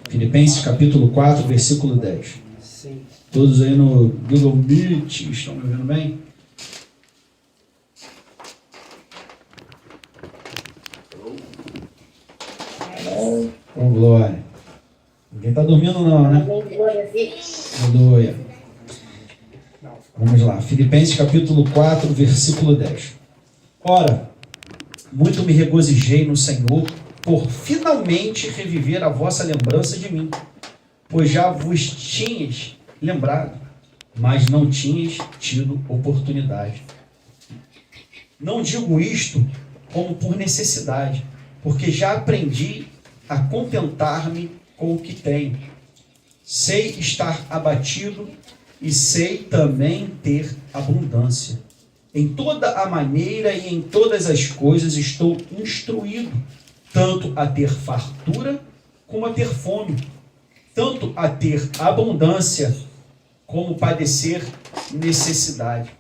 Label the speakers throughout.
Speaker 1: Filipenses capítulo 4, versículo 10.
Speaker 2: Sim.
Speaker 1: Todos aí no Google Meet, estão me ouvindo bem? Com glória. Ninguém está dormindo não, né? Aleluia. Vamos lá, Filipenses capítulo 4, versículo 10. Ora, muito me regozijei no Senhor por finalmente reviver a vossa lembrança de mim, pois já vos tinhas lembrado, mas não tinhas tido oportunidade. Não digo isto como por necessidade, porque já aprendi a contentar-me com o que tenho. Sei estar abatido e sei também ter abundância. Em toda a maneira e em todas as coisas estou instruído, tanto a ter fartura como a ter fome, tanto a ter abundância como padecer necessidade.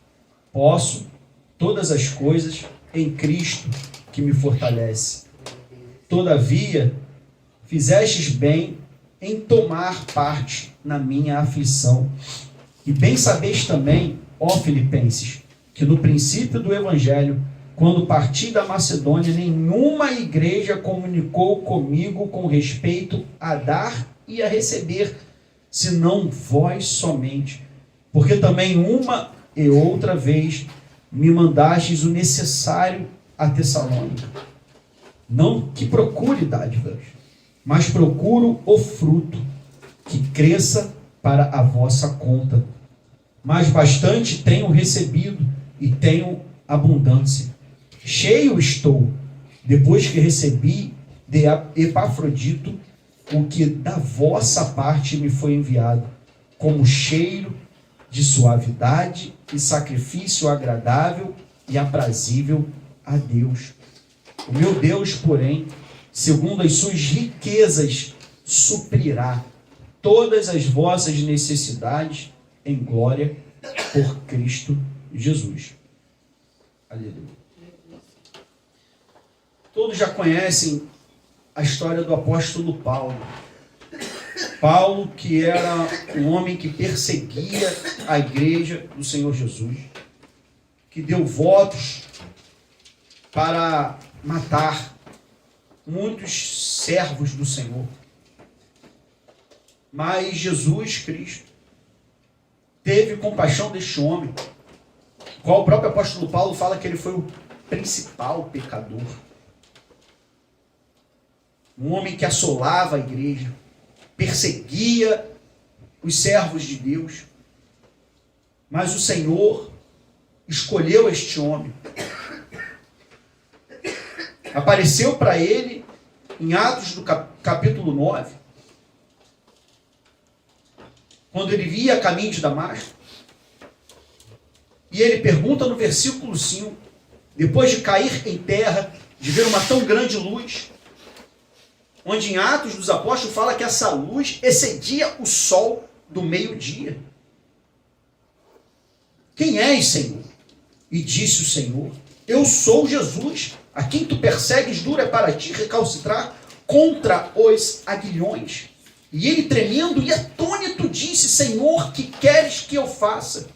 Speaker 1: Posso todas as coisas em Cristo que me fortalece. Todavia, fizestes bem em tomar parte na minha aflição. E bem sabeis também, ó Filipenses, que no princípio do Evangelho, quando parti da Macedônia, nenhuma igreja comunicou comigo com respeito a dar e a receber, senão vós somente. Porque também uma e outra vez me mandastes o necessário a Tessalônica. Não que procure dádivas, mas procuro o fruto, que cresça para a vossa conta. Mas bastante tenho recebido e tenho abundância. Cheio estou, depois que recebi de Epafrodito o que da vossa parte me foi enviado, como cheiro de suavidade e sacrifício agradável e aprazível a Deus. O meu Deus, porém, segundo as suas riquezas, suprirá todas as vossas necessidades em glória por Cristo Jesus. Aleluia. Todos já conhecem a história do apóstolo Paulo. Paulo, que era um homem que perseguia a igreja do Senhor Jesus, que deu votos para matar muitos servos do Senhor. Mas Jesus Cristo teve compaixão deste homem, qual o próprio apóstolo Paulo fala que ele foi o principal pecador. Um homem que assolava a igreja, perseguia os servos de Deus. Mas o Senhor escolheu este homem. Apareceu para ele em Atos do capítulo 9, quando ele via a caminho de Damasco. E ele pergunta no versículo 5, depois de cair em terra, de ver uma tão grande luz, onde em Atos dos Apóstolos fala que essa luz excedia o sol do meio-dia. Quem és, Senhor? E disse o Senhor, eu sou Jesus, a quem tu persegues, duro é para ti recalcitrar contra os aguilhões. E ele, tremendo e atônito, disse, Senhor, que queres que eu faça?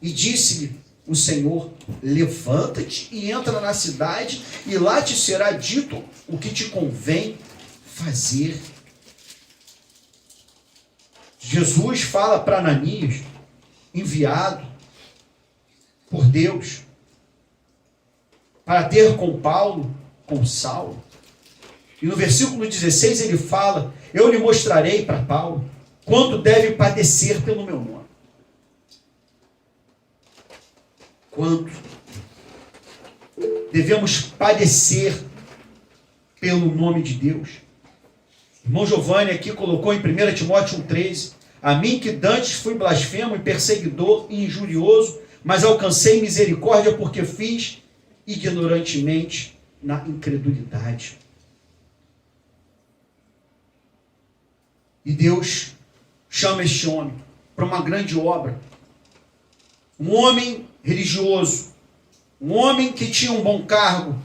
Speaker 1: E disse-lhe o Senhor, levanta-te e entra na cidade, e lá te será dito o que te convém fazer. Jesus fala para Ananias, enviado por Deus, para ter com Paulo, com Saulo. E no versículo 16 ele fala, eu lhe mostrarei para Paulo quanto deve padecer pelo meu nome. Quanto devemos padecer pelo nome de Deus. Irmão Giovanni aqui colocou em 1 Timóteo 1,13, a mim que dantes fui blasfemo e perseguidor e injurioso, mas alcancei misericórdia porque fiz ignorantemente na incredulidade. E Deus chama este homem para uma grande obra. Um homem religioso, um homem que tinha um bom cargo,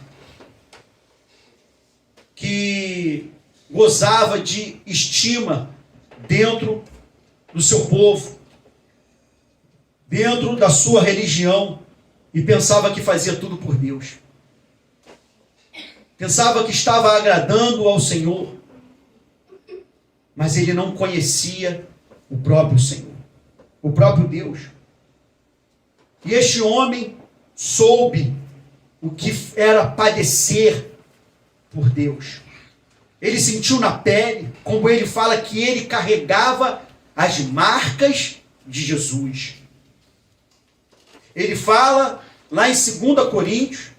Speaker 1: que gozava de estima dentro do seu povo, dentro da sua religião, e pensava que fazia tudo por Deus. Pensava que estava agradando ao Senhor, mas ele não conhecia o próprio Senhor, o próprio Deus. E este homem soube o que era padecer por Deus. Ele sentiu na pele, como ele fala, que ele carregava as marcas de Jesus. Ele fala lá em 2 Coríntios,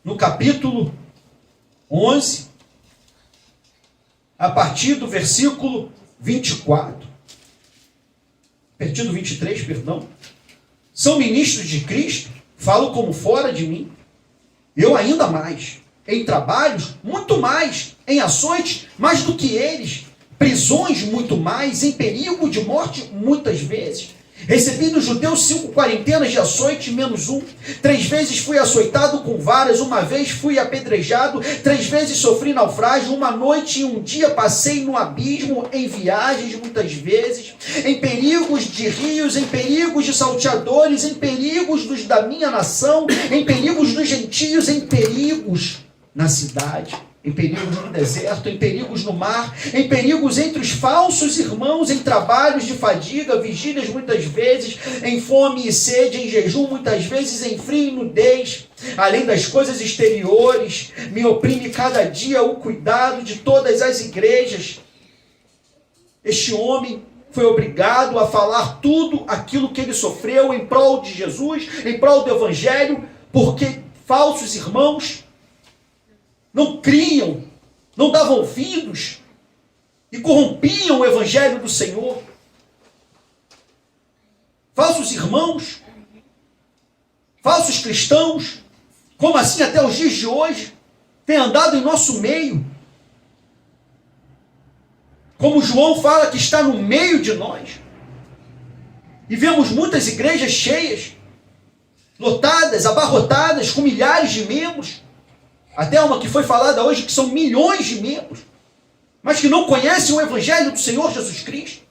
Speaker 1: no capítulo 11, a partir do versículo 24. A partir do 23, perdão. São ministros de Cristo, falo como fora de mim. Eu ainda mais. Em trabalhos, muito mais. Em ações, mais do que eles. Prisões, muito mais. Em perigo de morte, muitas vezes. Recebi dos judeus 5 quarentenas de açoite, menos 1. 3 vezes fui açoitado com varas, 1 vez fui apedrejado, 3 vezes sofri naufrágio, 1 noite e 1 dia passei no abismo, em viagens muitas vezes, em perigos de rios, em perigos de salteadores, em perigos dos da minha nação, em perigos dos gentios, em perigos na cidade, em perigos no deserto, em perigos no mar, em perigos entre os falsos irmãos, em trabalhos de fadiga, vigílias muitas vezes, em fome e sede, em jejum muitas vezes, em frio e nudez. Além das coisas exteriores, me oprime cada dia o cuidado de todas as igrejas. Este homem foi obrigado a falar tudo aquilo que ele sofreu em prol de Jesus, em prol do Evangelho, porque falsos irmãos não criam, não davam ouvidos e corrompiam o Evangelho do Senhor. Falsos irmãos, falsos cristãos, como assim até os dias de hoje, têm andado em nosso meio. Como João fala que está no meio de nós. E vemos muitas igrejas cheias, lotadas, abarrotadas, com milhares de membros. Até uma que foi falada hoje, que são milhões de membros, mas que não conhecem o Evangelho do Senhor Jesus Cristo,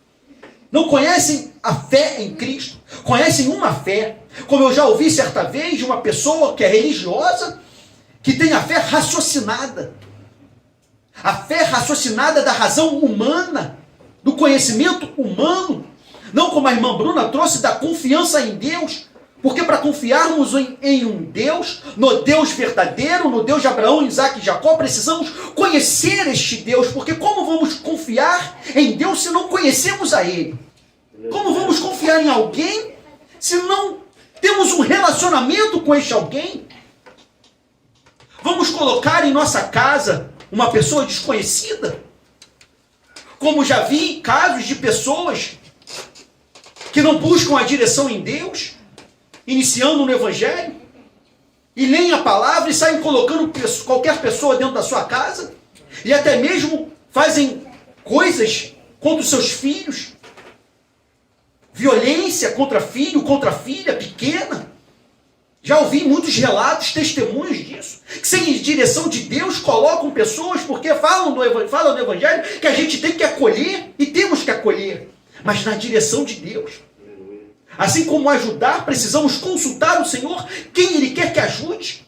Speaker 1: não conhecem a fé em Cristo, conhecem uma fé, como eu já ouvi certa vez de uma pessoa que é religiosa, que tem a fé raciocinada da razão humana, do conhecimento humano, não como a irmã Bruna trouxe, da confiança em Deus. Porque para confiarmos em um Deus, no Deus verdadeiro, no Deus de Abraão, Isaac e Jacó, precisamos conhecer este Deus. Porque como vamos confiar em Deus se não conhecemos a Ele? Como vamos confiar em alguém se não temos um relacionamento com este alguém? Vamos colocar em nossa casa uma pessoa desconhecida? Como já vi casos de pessoas que não buscam a direção em Deus, iniciando no Evangelho, e leem a palavra e saem colocando qualquer pessoa dentro da sua casa, e até mesmo fazem coisas contra os seus filhos, violência contra filho, contra filha pequena. Já ouvi muitos relatos, testemunhos disso, que sem direção de Deus colocam pessoas, porque falam no Evangelho que a gente tem que acolher, e temos que acolher, mas na direção de Deus. Assim como ajudar, precisamos consultar o Senhor, quem Ele quer que ajude,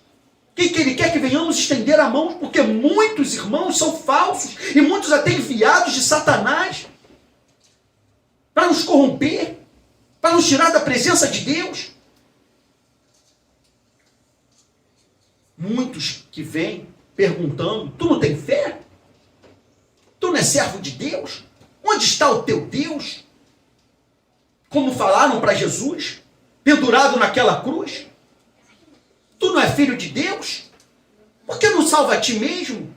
Speaker 1: quem que Ele quer que venhamos estender a mão, porque muitos irmãos são falsos, e muitos até enviados de Satanás, para nos corromper, para nos tirar da presença de Deus. Muitos que vêm perguntando, tu não tem fé? Tu não é servo de Deus? Onde está o teu Deus? Como falaram para Jesus, pendurado naquela cruz. Tu não é filho de Deus? Por que não salva a ti mesmo?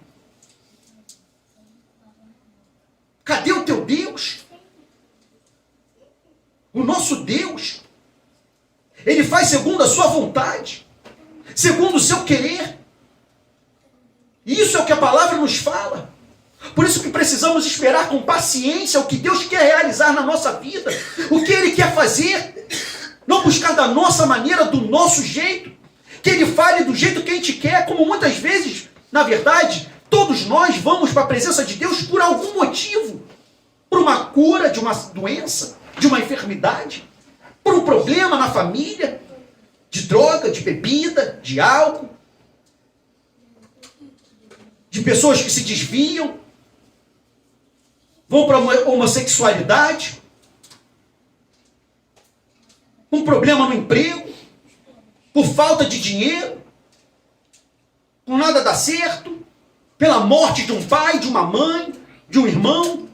Speaker 1: Cadê o teu Deus? O nosso Deus, Ele faz segundo a sua vontade, segundo o seu querer. Isso é o que a palavra nos fala. Por isso que precisamos esperar com paciência o que Deus quer realizar na nossa vida, o que Ele quer fazer, não buscar da nossa maneira, do nosso jeito, que Ele fale do jeito que a gente quer, como muitas vezes, na verdade, Todos nós vamos para a presença de Deus por algum motivo. Por uma cura de uma doença, de uma enfermidade, por um problema na família, de droga, de bebida, de álcool, de pessoas que se desviam, vão para a homossexualidade, um problema no emprego, por falta de dinheiro, por nada dar certo, pela morte de um pai, de uma mãe, de um irmão.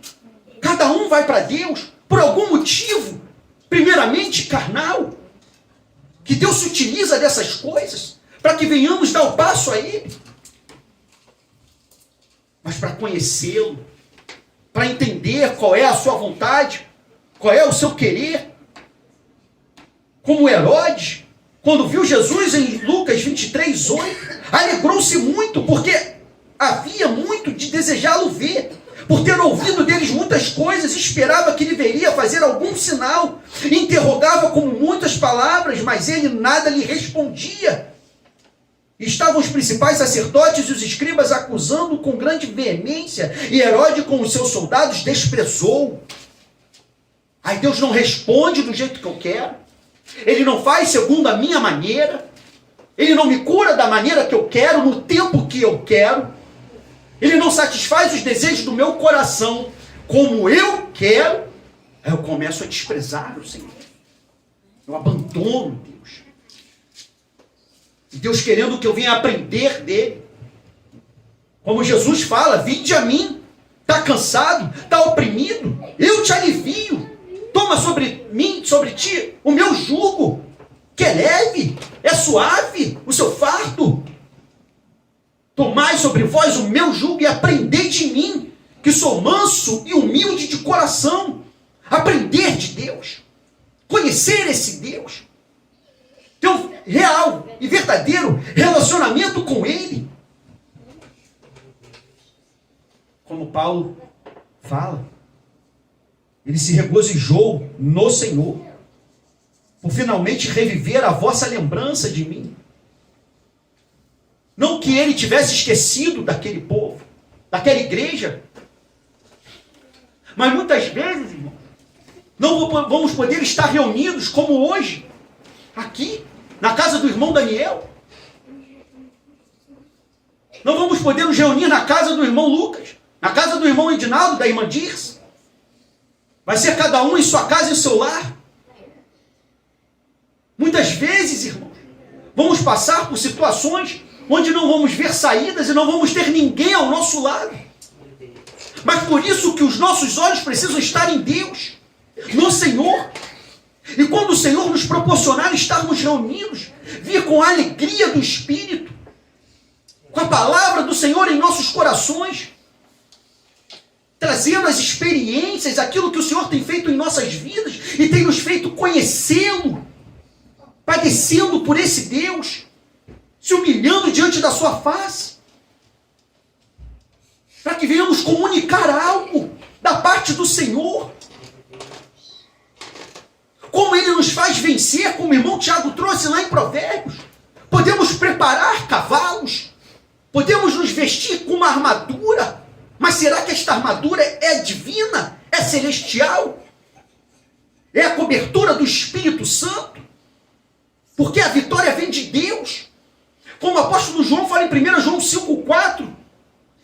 Speaker 1: Cada um vai para Deus por algum motivo, primeiramente carnal, que Deus se utiliza dessas coisas para que venhamos dar o passo a Ele. Mas para conhecê-lo, para entender qual é a sua vontade, qual é o seu querer. Como Herodes, quando viu Jesus em Lucas 23:8, alegrou-se muito, porque havia muito de desejá-lo ver. Por ter ouvido deles muitas coisas, esperava que ele veria fazer algum sinal. Interrogava com muitas palavras, mas ele nada lhe respondia. Estavam os principais sacerdotes e os escribas acusando com grande veemência, e Herodes com os seus soldados desprezou. Aí Deus não responde do jeito que eu quero. Ele não faz segundo a minha maneira. Ele não me cura da maneira que eu quero, no tempo que eu quero. Ele não satisfaz os desejos do meu coração como eu quero. Aí eu começo a desprezar o Senhor. Eu abandono Deus. E Deus querendo que eu venha aprender dele. Como Jesus fala, vinde a mim. Está cansado? Está oprimido? Eu te alivio. Toma sobre mim, sobre ti, o meu jugo, que é leve, é suave, o seu fardo. Tomai sobre vós o meu jugo e aprendei de mim, que sou manso e humilde de coração. Aprender de Deus. Conhecer esse Deus. Ter um real e verdadeiro relacionamento com Ele. Como Paulo fala, ele se regozijou no Senhor, por finalmente reviver a vossa lembrança de mim. Não que ele tivesse esquecido daquele povo, daquela igreja. Mas muitas vezes, irmão, não vamos poder estar reunidos como hoje, aqui, na casa do irmão Daniel. Não vamos poder nos reunir na casa do irmão Lucas, na casa do irmão Edinaldo, da irmã Dirce. Vai ser cada um em sua casa e em seu lar. Muitas vezes, irmãos, vamos passar por situações onde não vamos ver saídas e não vamos ter ninguém ao nosso lado. Mas por isso que os nossos olhos precisam estar em Deus, no Senhor. E quando o Senhor nos proporcionar estarmos reunidos, vir com a alegria do Espírito, com a palavra do Senhor em nossos corações, trazendo as experiências, aquilo que o Senhor tem feito em nossas vidas e tem nos feito conhecê-lo, padecendo por esse Deus, se humilhando diante da sua face, para que venhamos comunicar algo da parte do Senhor. Como Ele nos faz vencer, como o irmão Tiago trouxe lá em Provérbios. Podemos preparar cavalos, podemos nos vestir com uma armadura, mas será que esta armadura é divina? É celestial? É a cobertura do Espírito Santo? Porque a vitória vem de Deus. Como o apóstolo João fala em 1 João 5,4,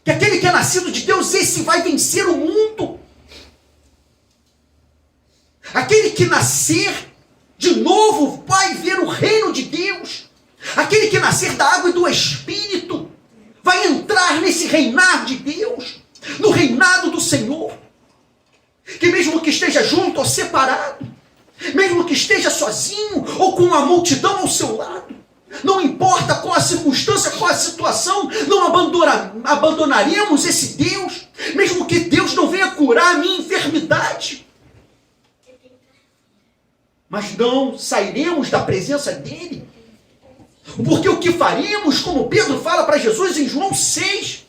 Speaker 1: que aquele que é nascido de Deus, esse vai vencer o mundo. Aquele que nascer de novo vai ver o reino de Deus. Aquele que nascer da água e do Espírito vai entrar nesse reinar de Deus, no reinado do Senhor. Que mesmo que esteja junto ou separado, mesmo que esteja sozinho ou com uma multidão ao seu lado, não importa qual a circunstância, qual a situação, não abandonaremos esse Deus, mesmo que Deus não venha curar a minha enfermidade. Mas não sairemos da presença dele, porque o que faremos, como Pedro fala para Jesus em João 6,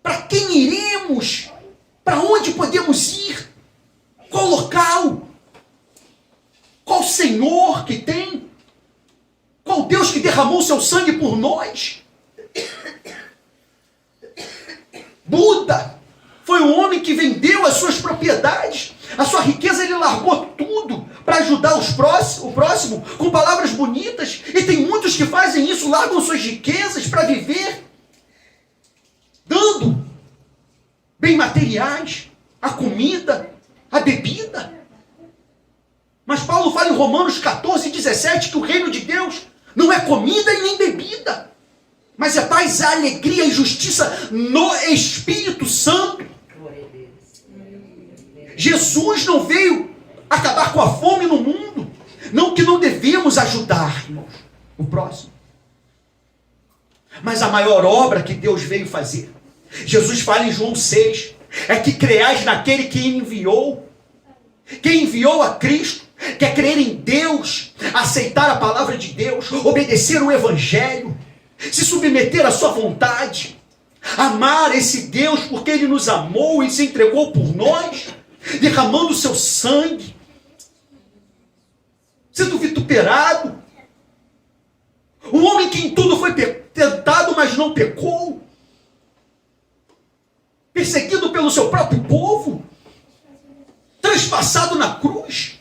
Speaker 1: para quem iremos? Para onde podemos ir? Qual local? Qual Senhor que tem? Qual Deus que derramou seu sangue por nós? Buda foi um homem que vendeu as suas propriedades, a sua riqueza, ele largou tudo para ajudar o próximo com palavras bonitas. E tem muitos que fazem isso, largam suas riquezas para viver, dando bem materiais, a comida, a bebida. Mas Paulo fala em Romanos 14:17 que o reino de Deus não é comida e nem bebida, mas é paz, alegria e justiça no Espírito Santo. Jesus não veio acabar com a fome no mundo. Não que não devemos ajudar, irmãos, o próximo. Mas a maior obra que Deus veio fazer, Jesus fala em João 6, é que creais naquele que enviou. Quem enviou a Cristo, quer crer em Deus, aceitar a palavra de Deus, obedecer o Evangelho, se submeter à sua vontade, amar esse Deus porque Ele nos amou e se entregou por nós, derramando o seu sangue, sendo vituperado. Um homem que em tudo foi tentado, mas não pecou, perseguido pelo seu próprio povo, transpassado na cruz.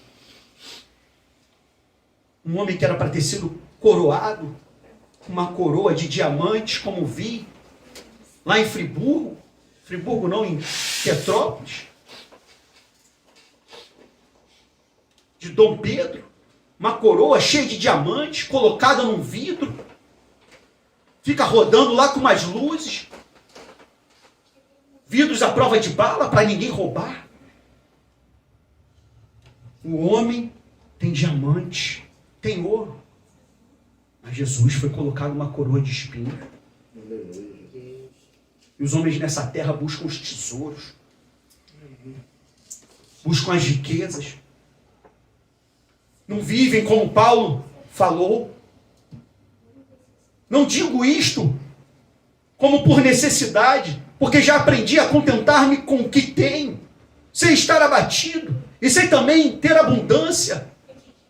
Speaker 1: Um homem que era para ter sido coroado, uma coroa de diamantes, como vi lá em Friburgo não, em Petrópolis, de Dom Pedro, uma coroa cheia de diamantes, colocada num vidro, fica rodando lá com umas luzes, vidros à prova de bala para ninguém roubar. O homem tem diamante, tem ouro, mas Jesus foi colocado uma coroa de espinho. E os homens nessa terra buscam os tesouros, buscam as riquezas, não vivem como Paulo falou. Não digo isto como por necessidade, porque já aprendi a contentar-me com o que tenho, sem estar abatido, e sem também ter abundância.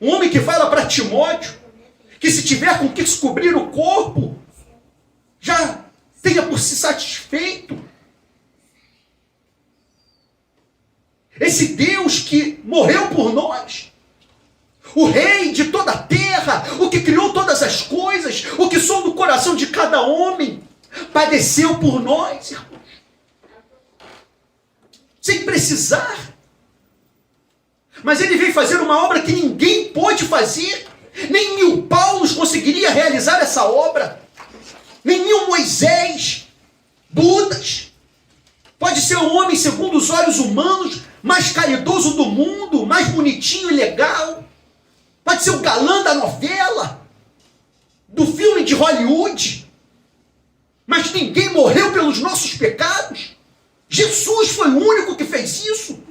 Speaker 1: Um homem que fala para Timóteo, que se tiver com que descobrir o corpo, já tenha por si satisfeito. Esse Deus que morreu por nós, o rei de toda a terra, o que criou todas as coisas, o que sonda o coração de cada homem, padeceu por nós, irmãos, sem precisar. Mas ele veio fazer uma obra que ninguém pôde fazer. Nem 1000 Paulos conseguiria realizar essa obra. Nem 1000 Moisés, Budas. Pode ser um homem, segundo os olhos humanos, mais caridoso do mundo, mais bonitinho e legal. Pode ser o galã da novela, do filme de Hollywood. Mas ninguém morreu pelos nossos pecados. Jesus foi o único que fez isso.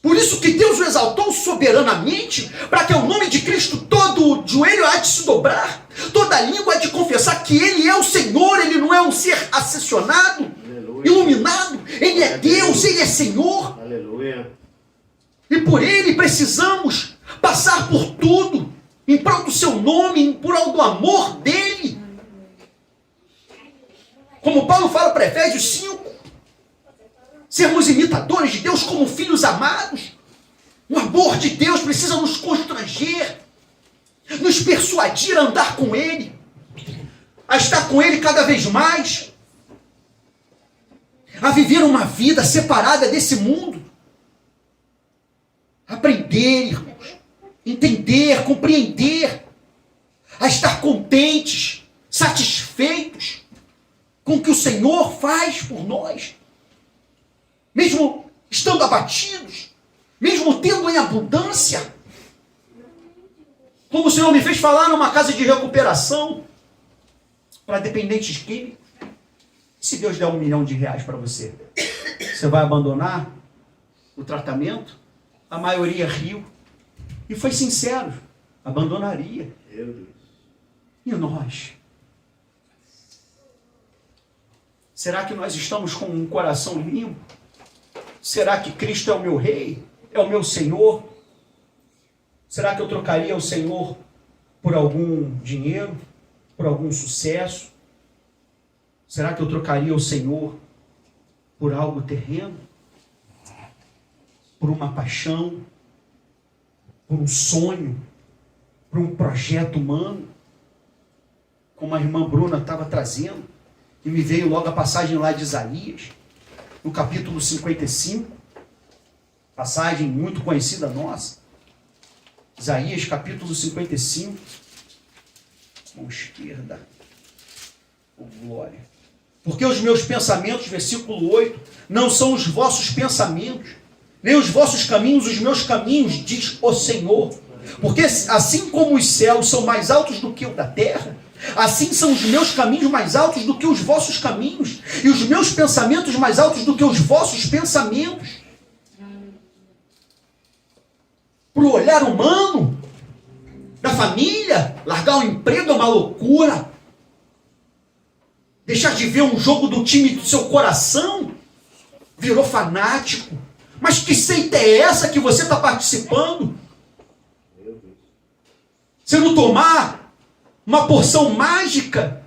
Speaker 1: Por isso que Deus o exaltou soberanamente, para que ao nome de Cristo todo joelho há de se dobrar, toda língua há de confessar que Ele é o Senhor. Ele não é um ser acessionado, aleluia, iluminado. Ele é Deus, Ele é Senhor. Aleluia. E por Ele precisamos passar por tudo, em prol do seu nome, em prol do amor dEle. Como Paulo fala para Efésios 5, sermos imitadores de Deus como filhos amados. O amor de Deus precisa nos constranger, nos persuadir a andar com Ele, a estar com Ele cada vez mais, a viver uma vida separada desse mundo. Aprender, irmãos, entender, compreender, a estar contentes, satisfeitos com o que o Senhor faz por nós. Mesmo estando abatidos, mesmo tendo em abundância. Como o Senhor me fez falar numa casa de recuperação para dependentes químicos. Se Deus der R$1 milhão para você, você vai abandonar o tratamento? A maioria riu e foi sincero, abandonaria. E nós? Será que nós estamos com um coração limpo? Será que Cristo é o meu Rei? É o meu Senhor? Será que eu trocaria o Senhor por algum dinheiro? Por algum sucesso? Será que eu trocaria o Senhor por algo terreno? Por uma paixão? Por um sonho? Por um projeto humano? Como a irmã Bruna estava trazendo, e me veio logo a passagem lá de Isaías, no capítulo 55, passagem muito conhecida nossa. Isaías capítulo 55, mão esquerda, oh glória. Porque os meus pensamentos, versículo 8, não são os vossos pensamentos, nem os vossos caminhos, os meus caminhos, diz o Senhor. Porque assim como os céus são mais altos do que o da terra, assim são os meus caminhos mais altos do que os vossos caminhos, e os meus pensamentos mais altos do que os vossos pensamentos. Para o olhar humano, da família, largar o emprego é uma loucura. Deixar de ver um jogo do time do seu coração, virou fanático. Mas que seita é essa que você está participando? Se não tomar uma porção mágica,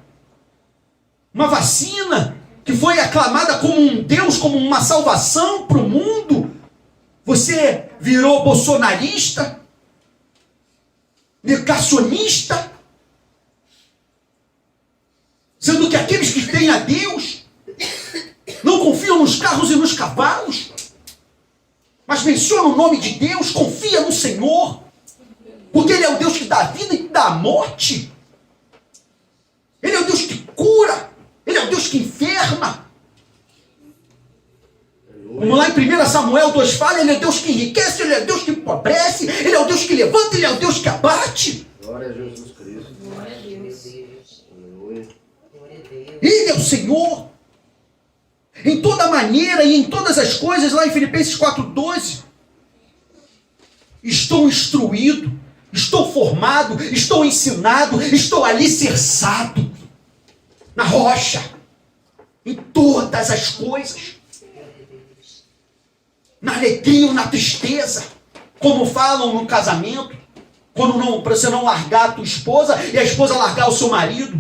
Speaker 1: uma vacina, que foi aclamada como um Deus, como uma salvação para o mundo, você virou bolsonarista, negacionista, sendo que aqueles que têm a Deus não confiam nos carros e nos cavalos, mas mencionam o nome de Deus, confia no Senhor, porque Ele é o Deus que dá a vida e dá a morte. Ele é o Deus que cura, Ele é o Deus que enferma. Vamos lá em 1 Samuel 2 fala, Ele é Deus que enriquece, Ele é Deus que empobrece, Ele é o Deus que levanta, Ele é o Deus que abate.
Speaker 2: Glória a Jesus Cristo.
Speaker 3: Glória a Deus.
Speaker 2: Aleluia.
Speaker 3: Glória a Deus.
Speaker 1: Ele é o Senhor. Em toda maneira e em todas as coisas, lá em Filipenses 4,12, estou instruído, estou formado, estou ensinado, estou alicerçado na rocha, em todas as coisas, na alegria ou na tristeza, como falam no casamento, quando não, para você não largar a tua esposa e a esposa largar o seu marido.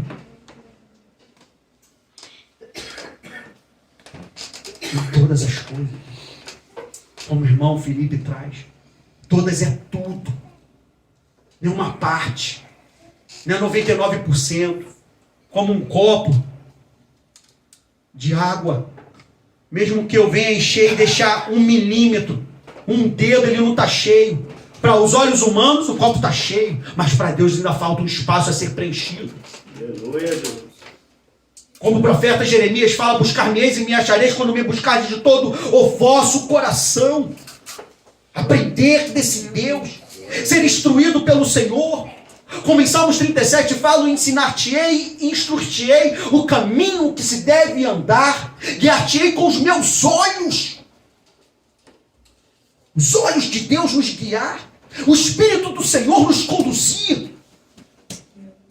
Speaker 1: Em todas as coisas, como o irmão Felipe traz, todas é tudo, nenhuma parte, não é 99%, como um copo de água, mesmo que eu venha encher e deixar 1 milímetro, um dedo, ele não está cheio. Para os olhos humanos o copo está cheio, mas para Deus ainda falta um espaço a ser preenchido.
Speaker 2: Aleluia, Deus.
Speaker 1: Como o profeta Jeremias fala, buscar-me-eis e me achareis quando me buscardes de todo o vosso coração. Aprender desse Deus, ser instruído pelo Senhor. Como em Salmos 37 fala, ensinar-te-ei, instruir-te-ei o caminho que se deve andar, guiar-te-ei com os meus olhos. Os olhos de Deus nos guiar, o Espírito do Senhor nos conduzir,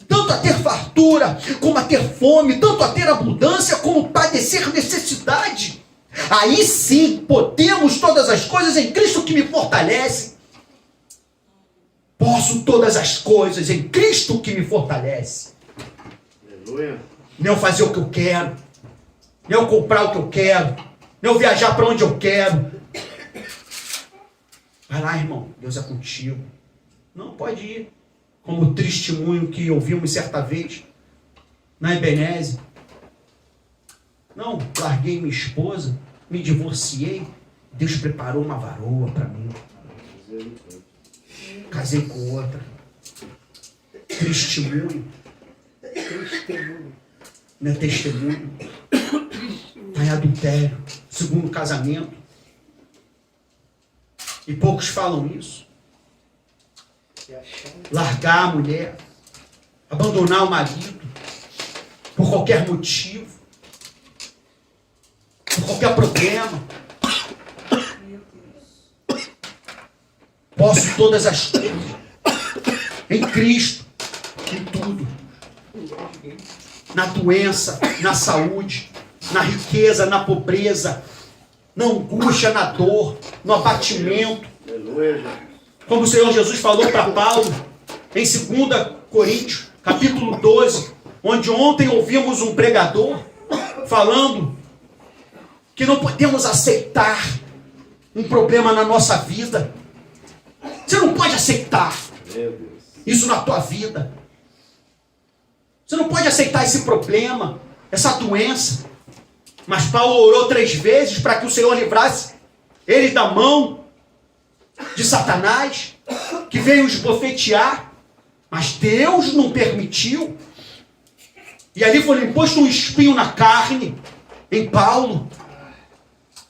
Speaker 1: tanto a ter fartura, como a ter fome, tanto a ter abundância, como padecer necessidade. Aí sim, podemos todas as coisas em Cristo que me fortalece. Posso todas as coisas em Cristo que me fortalece.
Speaker 2: Aleluia.
Speaker 1: Não fazer o que eu quero, não comprar o que eu quero, não viajar para onde eu quero. Vai lá, irmão, Deus é contigo. Não, pode ir. Como o testemunho que ouvimos certa vez na Ebenezer. Não, larguei minha esposa, me divorciei, Deus preparou uma varoa para mim. Casei com outra. Testemunho. Não é testemunho. Está em adultério. Segundo casamento. E poucos falam isso. Largar a mulher. Abandonar o marido. Por qualquer motivo. Por qualquer problema. Posso todas as coisas em Cristo, em tudo, na doença, na saúde, na riqueza, na pobreza, na angústia, na dor, no abatimento. Como o Senhor Jesus falou para Paulo em 2 Coríntios, capítulo 12, onde ontem ouvimos um pregador falando que não podemos aceitar um problema na nossa vida. Você não pode aceitar
Speaker 2: Meu Deus.
Speaker 1: isso na tua vida. Você não pode aceitar esse problema, essa doença. Mas Paulo orou 3 vezes para que o Senhor livrasse ele da mão de Satanás, que veio esbofetear. Mas Deus não permitiu. E ali foi imposto um espinho na carne em Paulo.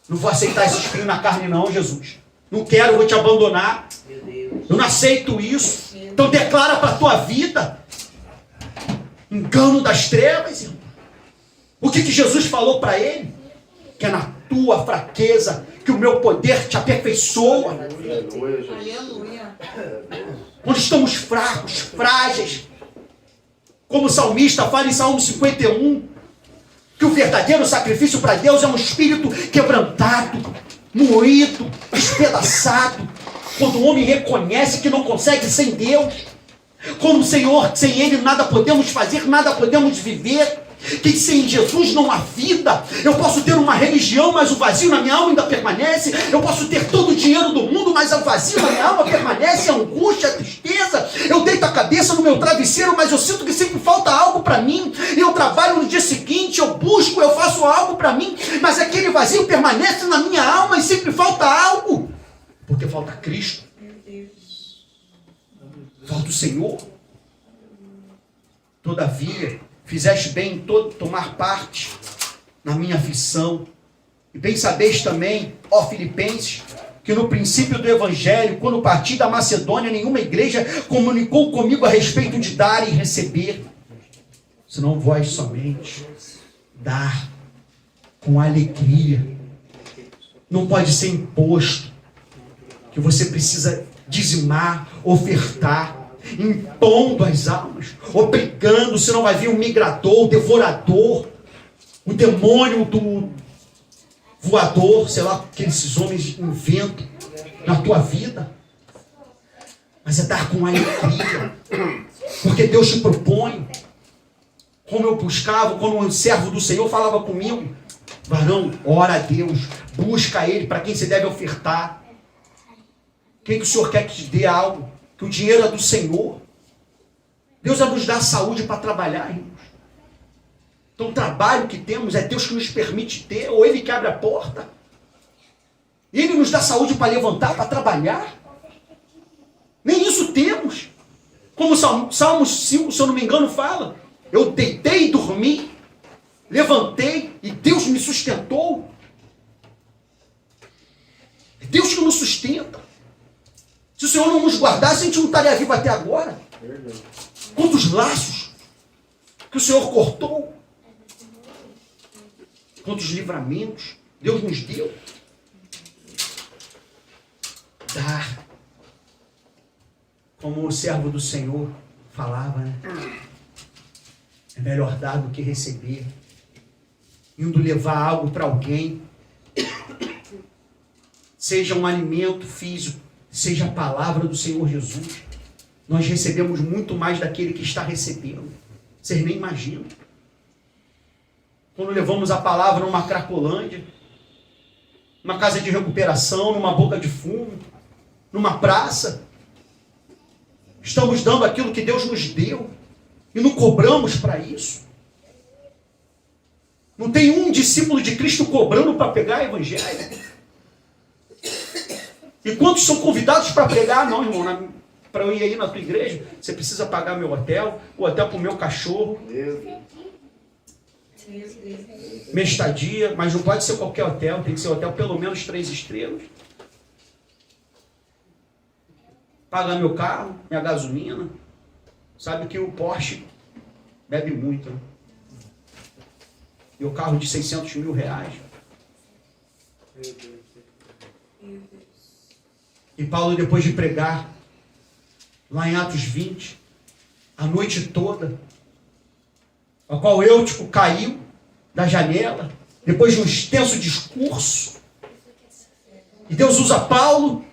Speaker 1: Não vou aceitar esse espinho na carne não, Jesus. Não quero, vou te abandonar.
Speaker 3: Meu Deus.
Speaker 1: Eu não aceito isso. Então declara para a tua vida. Engano das trevas, irmão. O que Jesus falou para ele? Que é na tua fraqueza que o meu poder te aperfeiçoa.
Speaker 2: Aleluia, Jesus.
Speaker 4: Aleluia.
Speaker 1: Quando estamos fracos, frágeis. Como o salmista fala em Salmo 51, que o verdadeiro sacrifício para Deus é um espírito quebrantado, moído, despedaçado. Quando o homem reconhece que não consegue sem Deus. Como o Senhor, sem Ele nada podemos fazer, nada podemos viver. Que sem Jesus não há vida. Eu posso ter uma religião, mas o vazio na minha alma ainda permanece. Eu posso ter todo o dinheiro do mundo, mas o vazio na minha alma permanece. A angústia, a tristeza. Eu deito a cabeça no meu travesseiro, mas eu sinto que sempre falta algo para mim. Eu trabalho no dia seguinte, eu busco, eu faço algo para mim, mas aquele vazio permanece na minha alma e sempre falta algo. Porque falta Cristo.
Speaker 4: Meu Deus.
Speaker 1: Falta o Senhor. Todavia, fizeste bem em todo tomar parte na minha aflição. E bem sabeis também, ó Filipenses, que no princípio do Evangelho, quando parti da Macedônia, nenhuma igreja comunicou comigo a respeito de dar e receber, senão vós somente dar com alegria. Não pode ser imposto, que você precisa dizimar, ofertar, impondo as almas, obrigando, senão vai vir um migrador, um devorador, um demônio do voador, sei lá, que esses homens inventam na tua vida. Mas é dar com alegria, porque Deus te propõe. Como eu buscava, quando um servo do Senhor falava comigo, varão, ora a Deus, busca a Ele, para quem você deve ofertar. Quem que o Senhor quer que te dê algo? Que o dinheiro é do Senhor. Deus vai nos dar saúde para trabalhar, irmãos. Então o trabalho que temos é Deus que nos permite ter, ou Ele que abre a porta. Ele nos dá saúde para levantar, para trabalhar. Nem isso temos. Como o Salmo 5, se eu não me engano, fala. Eu deitei e dormi, levantei e Deus me sustentou. É Deus que nos sustenta. Se o Senhor não nos guardasse, a gente não estaria vivo até agora.
Speaker 2: Verdade.
Speaker 1: Quantos laços que o Senhor cortou. Quantos livramentos Deus nos deu. Dar. Como o servo do Senhor falava, né? É melhor dar do que receber. Indo levar algo para alguém. Seja um alimento físico, seja a palavra do Senhor Jesus. Nós recebemos muito mais daquele que está recebendo. Vocês nem imaginam. Quando levamos a palavra numa cracolândia, numa casa de recuperação, numa boca de fumo, numa praça, estamos dando aquilo que Deus nos deu e não cobramos para isso. Não tem um discípulo de Cristo cobrando para pegar o evangelho. E quantos são convidados para pregar? Não, irmão, para eu ir aí na tua igreja, você precisa pagar meu hotel, o hotel para o meu cachorro, minha estadia, mas não pode ser qualquer hotel, tem que ser hotel pelo menos 3 estrelas. Pagar meu carro, minha gasolina. Sabe que o Porsche bebe muito, né? E o carro de 600 mil reais. E Paulo, depois de pregar, lá em Atos 20, a noite toda, a qual Eutico caiu da janela, depois de um extenso discurso, e Deus usa Paulo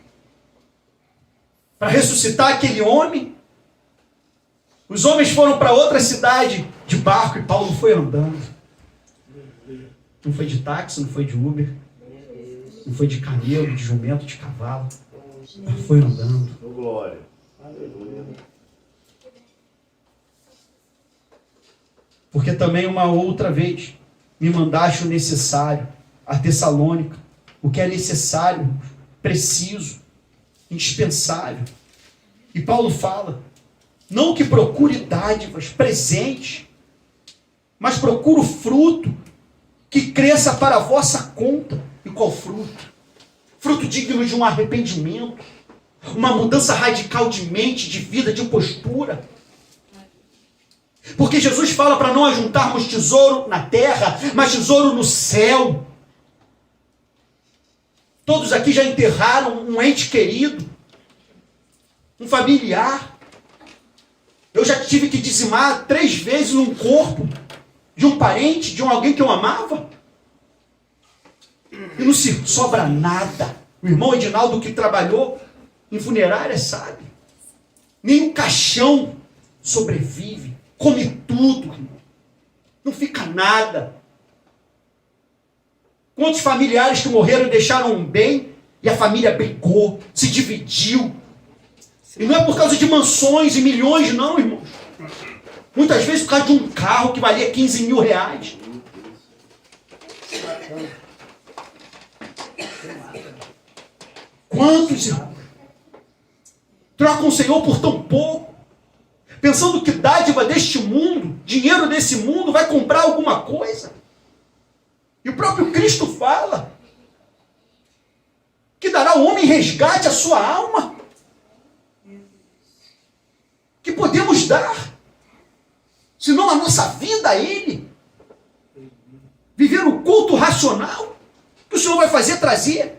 Speaker 1: para ressuscitar aquele homem. Os homens foram para outra cidade de barco e Paulo foi andando. Não foi de táxi, não foi de Uber, não foi de camelo, de jumento, de cavalo. Ela foi andando.
Speaker 2: Oh, glória. Aleluia.
Speaker 1: Porque também uma outra vez me mandaste o necessário, a Tessalônica, o que é necessário, preciso, indispensável. E Paulo fala, não que procure dádivas, presentes, mas procure o fruto que cresça para a vossa conta. E qual fruto? Fruto digno de um arrependimento, uma mudança radical de mente, de vida, de postura. Porque Jesus fala para não ajuntarmos tesouro na terra, mas tesouro no céu. Todos aqui já enterraram um ente querido, um familiar. Eu já tive que dizimar 3 vezes um corpo de um parente, de alguém que eu amava. E não se sobra nada. O irmão Edinaldo, que trabalhou em funerária, sabe? Nem o caixão sobrevive. Come tudo. Não fica nada. Quantos familiares que morreram e deixaram um bem e a família brigou, se dividiu. E não é por causa de mansões e milhões, não, irmãos. Muitas vezes por causa de um carro que valia 15 mil reais. Quantos, irmãos, trocam o Senhor por tão pouco, pensando que dádiva deste mundo, dinheiro desse mundo, vai comprar alguma coisa? E o próprio Cristo fala que dará ao homem resgate à sua alma. Que podemos dar, senão a nossa vida a Ele. Viver o culto racional que o Senhor vai trazer.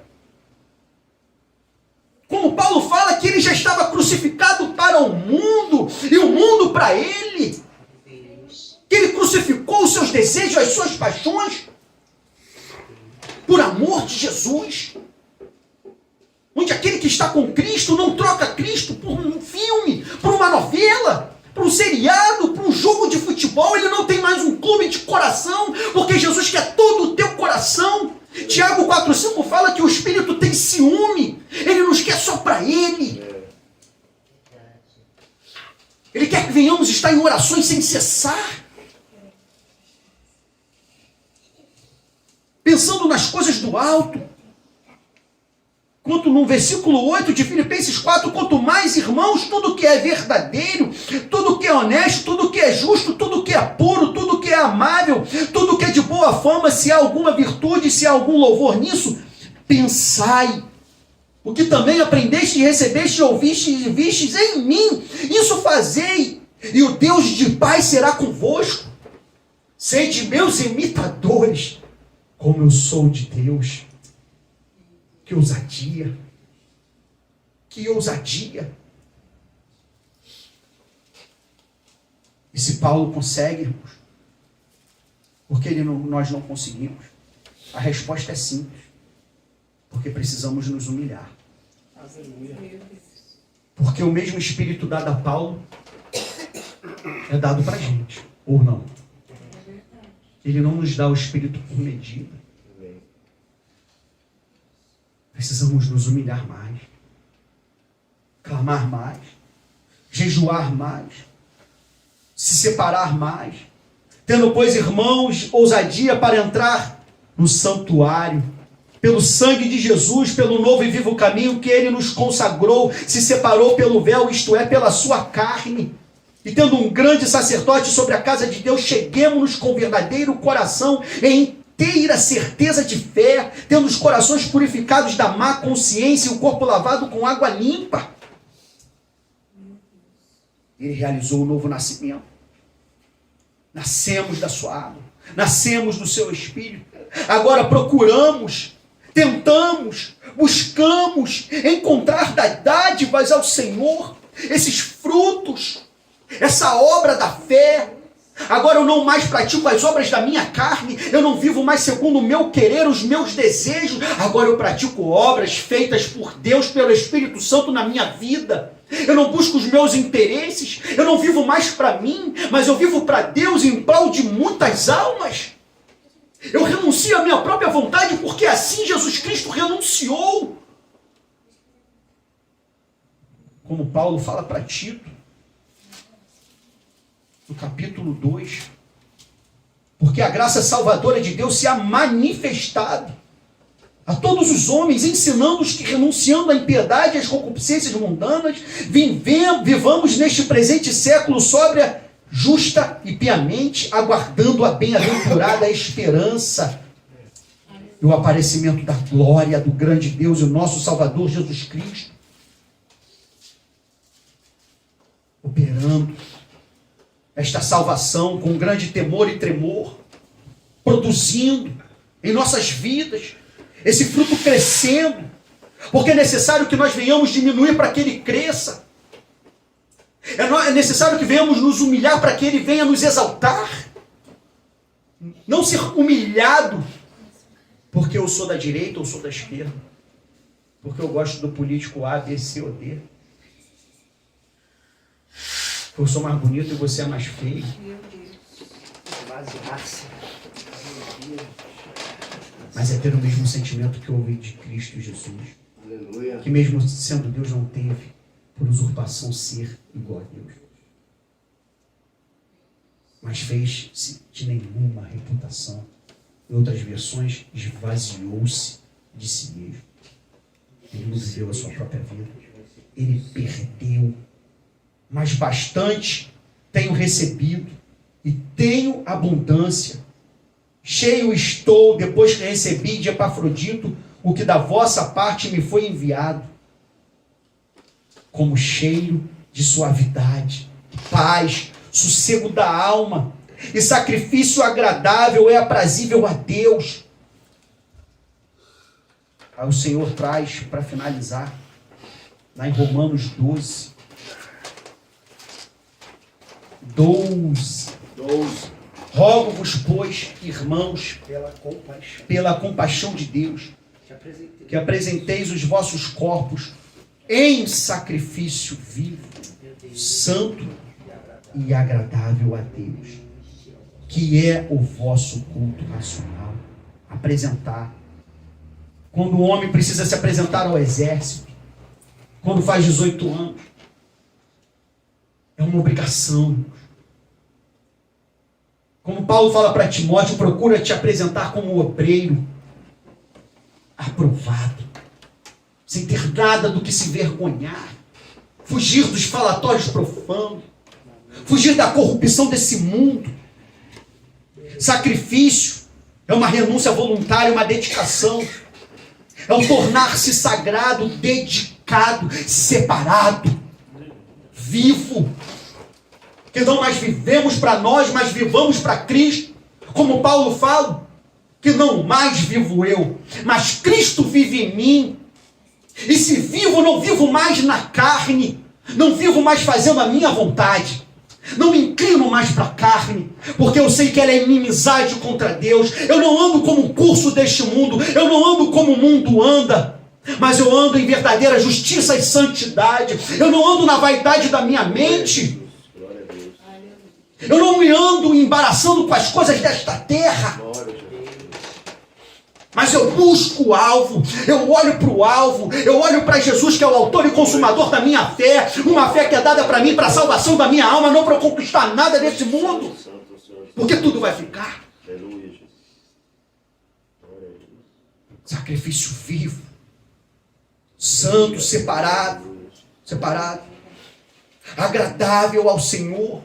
Speaker 1: Como Paulo fala que ele já estava crucificado para o mundo e o mundo para ele. Que ele crucificou os seus desejos, as suas paixões por amor de Jesus. Onde aquele que está com Cristo não troca Cristo por um filme, por uma novela, por um seriado, por um jogo de futebol. Ele não tem mais um clube de coração, porque Jesus quer todo o teu coração. Tiago 4,5 fala que o Espírito tem ciúme. Ele nos quer só para Ele. Ele quer que venhamos estar em orações sem cessar. Pensando nas coisas do alto. Quanto no versículo 8 de Filipenses 4, quanto mais, irmãos, tudo que é verdadeiro, tudo que é honesto, tudo que é justo, tudo que é puro, tudo que é amável, tudo que é de boa fama, se há alguma virtude, se há algum louvor nisso, pensai. O que também aprendeste, recebeste, ouviste e vistes em mim, isso fazei, e o Deus de paz será convosco. Sede meus imitadores, como eu sou de Deus. Que ousadia! Que ousadia! E se Paulo consegue, irmãos, porque nós não conseguimos? A resposta é simples. Porque precisamos nos humilhar. Porque o mesmo Espírito dado a Paulo é dado para a gente, ou não? Ele não nos dá o Espírito por medida. Precisamos nos humilhar mais, clamar mais, jejuar mais, se separar mais, tendo, pois, irmãos, ousadia para entrar no santuário, pelo sangue de Jesus, pelo novo e vivo caminho que Ele nos consagrou, se separou pelo véu, isto é, pela sua carne, e tendo um grande sacerdote sobre a casa de Deus, cheguemos-nos com verdadeiro coração em inteira certeza de fé, tendo os corações purificados da má consciência e o corpo lavado com água limpa. Ele realizou o novo nascimento. Nascemos da sua água, nascemos do seu Espírito. Agora procuramos, tentamos, buscamos encontrar dádivas ao Senhor, esses frutos, essa obra da fé. Agora eu não mais pratico as obras da minha carne, eu não vivo mais segundo o meu querer, os meus desejos. Agora eu pratico obras feitas por Deus, pelo Espírito Santo na minha vida. Eu não busco os meus interesses, eu não vivo mais para mim, mas eu vivo para Deus em prol de muitas almas. Eu renuncio à minha própria vontade, porque assim Jesus Cristo renunciou. Como Paulo fala para Tito, no capítulo 2, porque a graça salvadora de Deus se há manifestado a todos os homens, ensinando-os que, renunciando à impiedade e às concupiscências mundanas, vivamos neste presente século sóbria, justa e piamente, aguardando a bem-aventurada esperança e o aparecimento da glória do grande Deus e o nosso Salvador Jesus Cristo, operando esta salvação com grande temor e tremor, produzindo em nossas vidas esse fruto crescendo, porque é necessário que nós venhamos diminuir para que ele cresça. É necessário que venhamos nos humilhar para que ele venha nos exaltar. Não ser humilhado porque eu sou da direita ou sou da esquerda, porque eu gosto do político A, B, C ou D. Eu sou mais bonito e você é mais feio.
Speaker 4: Meu Deus.
Speaker 1: Mas é ter o mesmo sentimento que houve de Cristo Jesus.
Speaker 2: Aleluia.
Speaker 1: Que mesmo sendo Deus não teve por usurpação ser igual a Deus. Mas fez-se de nenhuma reputação. Em outras versões, esvaziou-se de si mesmo. Ele não viveu a sua própria vida. Ele perdeu. Mas bastante tenho recebido e tenho abundância. Cheio estou, depois que recebi de Epafrodito o que da vossa parte me foi enviado, como cheiro de suavidade, paz, sossego da alma, e sacrifício agradável é aprazível a Deus. Aí o Senhor traz, para finalizar, lá em Romanos 12. Rogo-vos, pois, irmãos, pela compaixão de Deus, que apresenteis os vossos corpos em sacrifício vivo, santo e agradável a Deus, que é o vosso culto racional. Apresentar. Quando o homem precisa se apresentar ao exército, quando faz 18 anos, é uma obrigação. Como Paulo fala para Timóteo, procura te apresentar como obreiro, aprovado, sem ter nada do que se vergonhar, fugir dos falatórios profanos, fugir da corrupção desse mundo. Sacrifício é uma renúncia voluntária, uma dedicação, é o tornar-se sagrado, dedicado, separado, vivo. Que não mais vivemos para nós, mas vivamos para Cristo. Como Paulo fala, que não mais vivo eu, mas Cristo vive em mim. E se vivo, não vivo mais na carne, não vivo mais fazendo a minha vontade, não me inclino mais para a carne, porque eu sei que ela é inimizade contra Deus. Eu não ando como o curso deste mundo, eu não ando como o mundo anda, mas eu ando em verdadeira justiça e santidade. Eu não ando na vaidade da minha mente. Eu não me ando embaraçando com as coisas desta terra, mas eu busco o alvo, eu olho para o alvo, eu olho para Jesus, que é o autor e consumador da minha fé, uma fé que é dada para mim, para a salvação da minha alma, não para eu conquistar nada desse mundo, porque tudo vai ficar. Sacrifício vivo, santo, separado, agradável ao Senhor,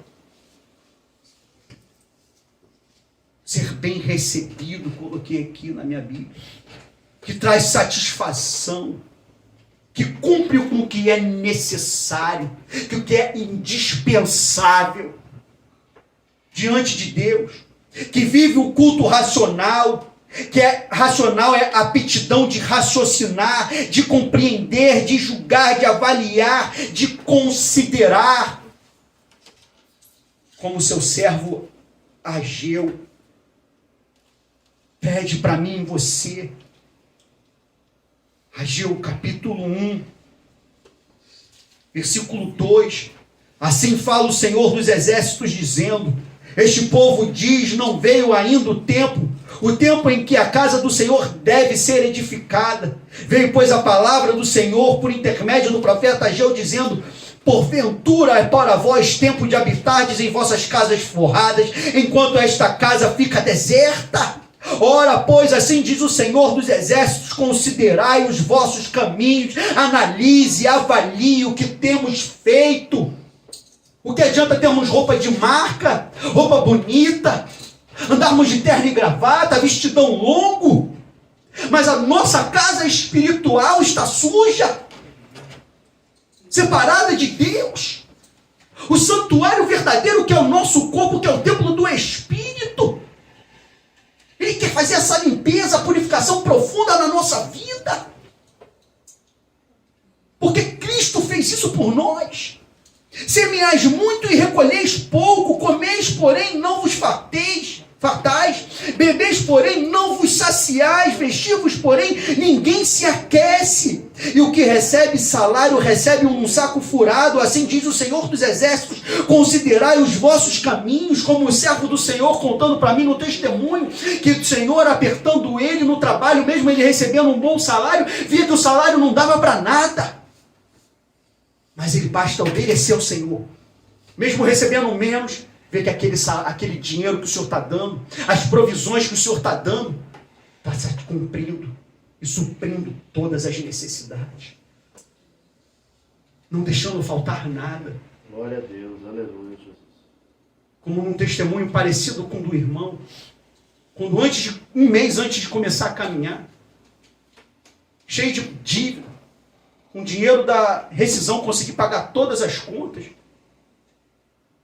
Speaker 1: ser bem recebido, coloquei aqui na minha Bíblia, que traz satisfação, que cumpre com o que é necessário, que o que é indispensável diante de Deus, que vive o culto racional, que é racional, é a aptidão de raciocinar, de compreender, de julgar, de avaliar, de considerar, como seu servo Ageu pede para mim e você. Ageu capítulo 1, versículo 2. Assim fala o Senhor dos Exércitos, dizendo: Este povo diz: não veio ainda o tempo em que a casa do Senhor deve ser edificada. Veio, pois, a palavra do Senhor por intermédio do profeta Ageu, dizendo: porventura é para vós tempo de habitardes em vossas casas forradas, enquanto esta casa fica deserta? Ora, pois, assim diz o Senhor dos Exércitos: considerai os vossos caminhos, analise, avalie o que temos feito. O que adianta termos roupa de marca, roupa bonita, andarmos de terno e gravata, vestidão longo, mas a nossa casa espiritual está suja, separada de Deus? O santuário verdadeiro, que é o nosso corpo, que é o templo do Espírito, Ele quer fazer essa limpeza, purificação profunda na nossa vida, porque Cristo fez isso por nós. Semeais muito e recolheis pouco, comeis, porém, não vos fartais, bebeis, porém, não vos saciais, vestivos, porém, ninguém se aquece. E o que recebe salário, recebe um saco furado. Assim diz o Senhor dos Exércitos: considerai os vossos caminhos. Como o servo do Senhor contando para mim no testemunho, que o Senhor apertando ele no trabalho, mesmo ele recebendo um bom salário, via que o salário não dava para nada. Mas ele basta obedecer ao Senhor. Mesmo recebendo menos, vê que aquele dinheiro que o Senhor está dando, as provisões que o Senhor está dando, está se cumprindo e suprindo todas as necessidades. Não deixando faltar nada.
Speaker 2: Glória a Deus, aleluia, Jesus.
Speaker 1: Como num testemunho parecido com o do irmão, quando um mês antes de começar a caminhar, cheio de dívida, com dinheiro da rescisão, consegui pagar todas as contas.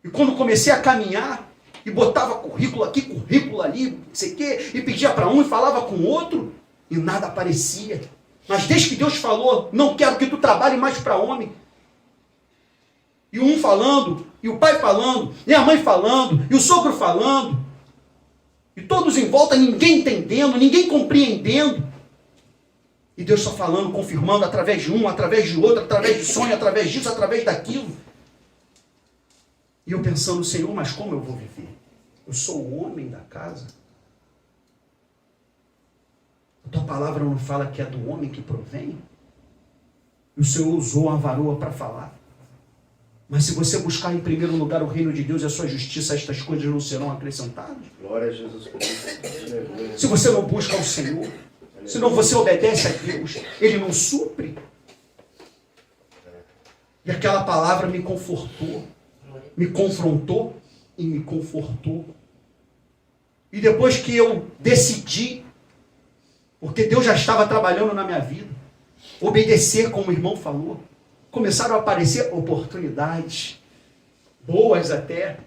Speaker 1: E quando comecei a caminhar, e botava currículo aqui, currículo ali, não sei o quê, e pedia para um e falava com outro, e nada aparecia. Mas desde que Deus falou: não quero que tu trabalhe mais para homem. E um falando, e o pai falando, e a mãe falando, e o sogro falando, e todos em volta, ninguém entendendo, ninguém compreendendo. E Deus só falando, confirmando, através de um, através de outro, através de sonho, através disso, através daquilo. E eu pensando: Senhor, mas como eu vou viver? Eu sou o homem da casa. A tua palavra não fala que é do homem que provém? E o Senhor usou a varoa para falar. Mas se você buscar em primeiro lugar o reino de Deus e a sua justiça, estas coisas não serão acrescentadas.
Speaker 2: Glória a Jesus Cristo. Aleluia.
Speaker 1: Se você não busca o Senhor, se não você obedece a Deus, Ele não supre. E aquela palavra me confortou, me confrontou e me confortou. E depois que eu decidi, porque Deus já estava trabalhando na minha vida, obedecer, como o irmão falou, começaram a aparecer oportunidades, boas até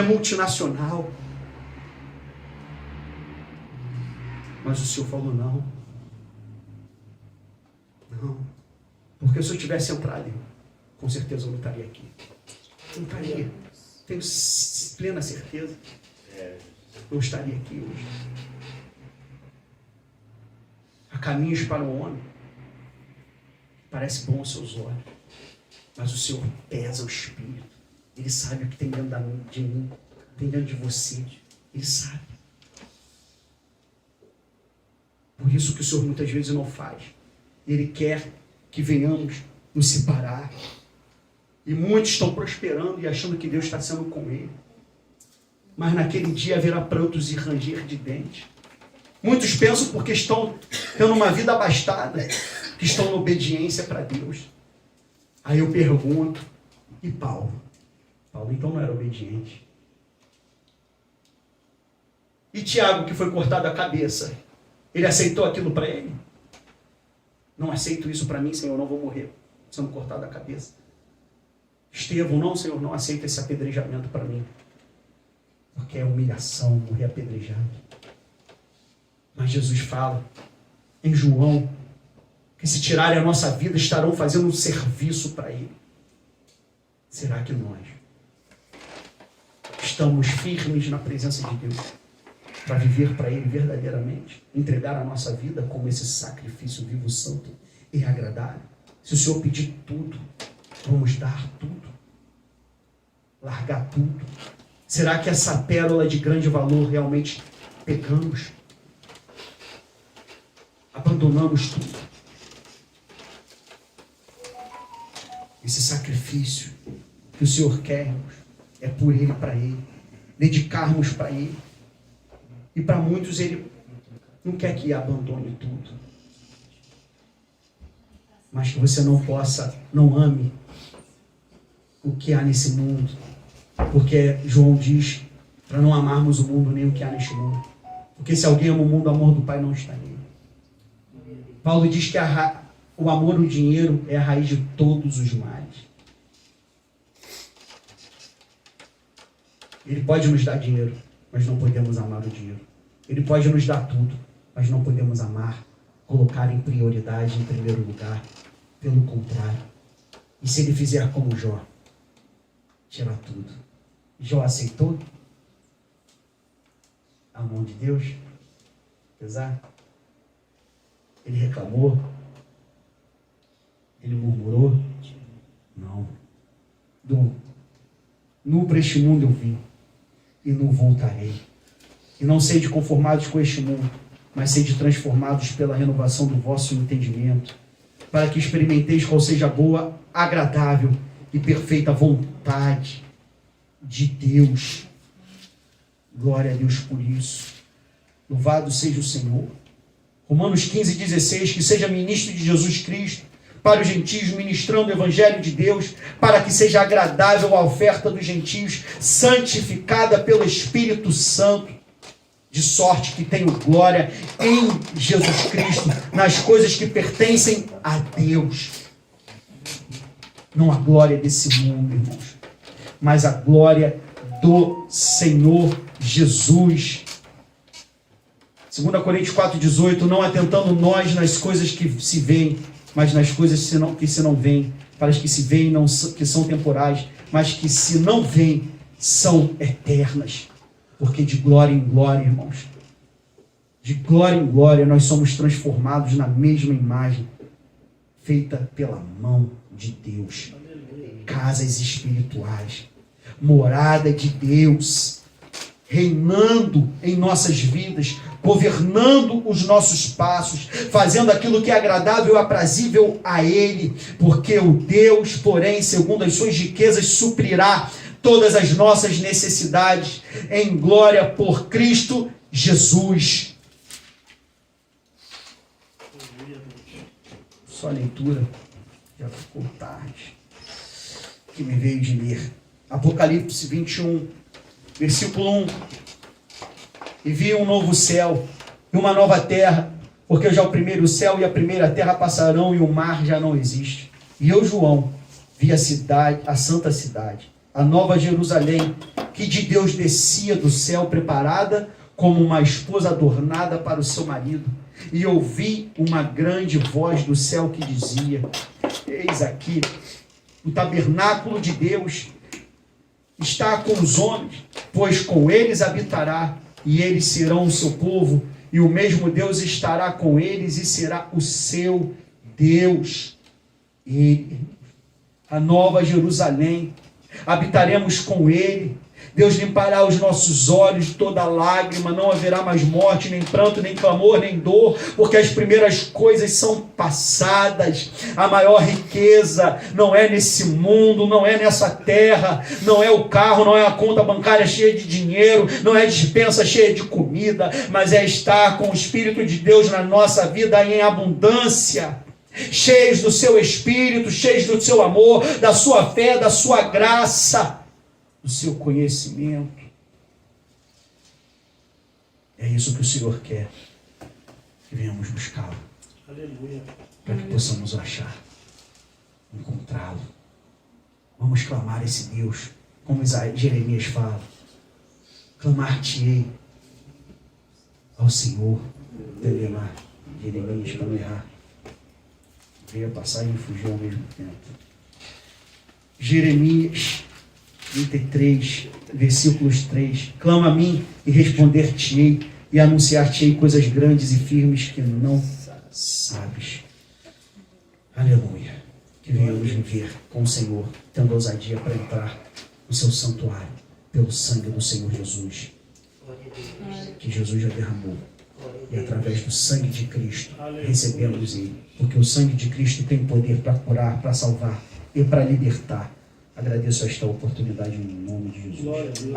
Speaker 1: multinacional. Mas o Senhor falou: não. Porque se eu tivesse entrado, irmão, com certeza eu não estaria aqui. Não estaria. Tenho plena certeza. Eu estaria aqui hoje. Há caminhos para o homem. Parece bom aos seus olhos. Mas o Senhor pesa o espírito. Ele sabe o que tem dentro de mim, tem dentro de você. Ele sabe. Por isso que o Senhor muitas vezes não faz. Ele quer que venhamos nos separar. E muitos estão prosperando e achando que Deus está sendo com ele. Mas naquele dia haverá prantos e ranger de dentes. Muitos pensam, porque estão tendo uma vida abastada, que estão na obediência para Deus. Aí eu pergunto: e Paulo? Paulo então não era obediente. E Tiago, que foi cortado a cabeça, ele aceitou aquilo para ele? Não aceito isso para mim, Senhor, não vou morrer sendo cortado a cabeça. Estevão: não, Senhor, não aceito esse apedrejamento para mim. Porque é humilhação morrer apedrejado. Mas Jesus fala em João que se tirarem a nossa vida estarão fazendo um serviço para Ele. Será que nós estamos firmes na presença de Deus para viver para Ele verdadeiramente? Entregar a nossa vida como esse sacrifício vivo, santo e agradável? Se o Senhor pedir tudo, vamos dar tudo. largar tudo? Será que essa pérola de grande valor realmente pegamos? Abandonamos tudo? Esse sacrifício que o Senhor quer, irmãos, é por Ele, para Ele. Dedicarmos para Ele. E para muitos Ele não quer que abandone tudo. Mas que você não ame o que há nesse mundo. Porque João diz para não amarmos o mundo nem o que há neste mundo. Porque se alguém ama o mundo, o amor do Pai não está nele. Paulo diz que o amor ao dinheiro é a raiz de todos os males. Ele pode nos dar dinheiro, mas não podemos amar o dinheiro. Ele pode nos dar tudo, mas não podemos amar, colocar em prioridade, em primeiro lugar. Pelo contrário. E se ele fizer como Jó, tirar tudo. Jó aceitou a mão de Deus? Apesar? Ele reclamou? Ele murmurou? Não. Nu para este mundo eu vim, e nu voltarei. E não sede conformados com este mundo, mas sede transformados pela renovação do vosso entendimento, para que experimenteis qual seja a boa, agradável e perfeita vontade de Deus. Glória a Deus por isso. Louvado seja o Senhor. Romanos 15:16, que seja ministro de Jesus Cristo para os gentios, ministrando o Evangelho de Deus, para que seja agradável a oferta dos gentios, santificada pelo Espírito Santo, de sorte que tenho glória em Jesus Cristo, nas coisas que pertencem a Deus. Não a glória desse mundo, irmãos, mas a glória do Senhor Jesus. 2 Coríntios 4:18, não atentando nós nas coisas que se veem, mas nas coisas que se não veem, para as que se veem, que são temporais, mas que se não veem, são eternas. Porque de glória em glória, irmãos, de glória em glória, nós somos transformados na mesma imagem, feita pela mão de Deus. Casas espirituais, morada de Deus, reinando em nossas vidas, governando os nossos passos, fazendo aquilo que é agradável e aprazível a Ele, porque o Deus, porém, segundo as suas riquezas, suprirá todas as nossas necessidades em glória por Cristo Jesus. Só a leitura, já ficou tarde, que me veio de ler. Apocalipse 21, versículo 1. E vi um novo céu e uma nova terra, porque já o primeiro céu e a primeira terra passarão e o mar já não existe. E eu, João, vi a cidade, a santa cidade, a nova Jerusalém, que de Deus descia do céu, preparada como uma esposa adornada para o seu marido. E ouvi uma grande voz do céu que dizia: eis aqui, o tabernáculo de Deus está com os homens, pois com eles habitará, e eles serão o seu povo, e o mesmo Deus estará com eles e será o seu Deus. Ele, a nova Jerusalém, habitaremos com Ele. Deus limpará os nossos olhos de toda lágrima, não haverá mais morte, nem pranto, nem clamor, nem dor, porque as primeiras coisas são passadas. A maior riqueza não é nesse mundo, não é nessa terra, não é o carro, não é a conta bancária cheia de dinheiro, não é a despensa cheia de comida, mas é estar com o Espírito de Deus na nossa vida em abundância, cheios do seu Espírito, cheios do seu amor, da sua fé, da sua graça, do seu conhecimento. É isso que o Senhor quer, que venhamos buscá-lo.
Speaker 2: Aleluia.
Speaker 1: Para que possamos achar, encontrá-lo. Vamos clamar esse Deus, como Jeremias fala: clamar-te-ei ao Senhor. Jeremias, para não errar, veio a passar e fugiu ao mesmo tempo. Jeremias 33, versículos 3. Clama a mim e responder-te-ei, e anunciar-te-ei coisas grandes e firmes que não sabes. Aleluia. Que venhamos viver com o Senhor, tendo ousadia para entrar no seu santuário, pelo sangue do Senhor Jesus,
Speaker 3: Glória a Deus.
Speaker 1: que Jesus já derramou.
Speaker 3: Glória a
Speaker 1: E
Speaker 3: Deus.
Speaker 1: através do sangue de Cristo,
Speaker 5: Aleluia.
Speaker 1: recebemos Ele. Porque o sangue de Cristo tem poder para curar, para salvar e para libertar. Agradeço esta oportunidade em nome de Jesus.
Speaker 5: Glória a Deus.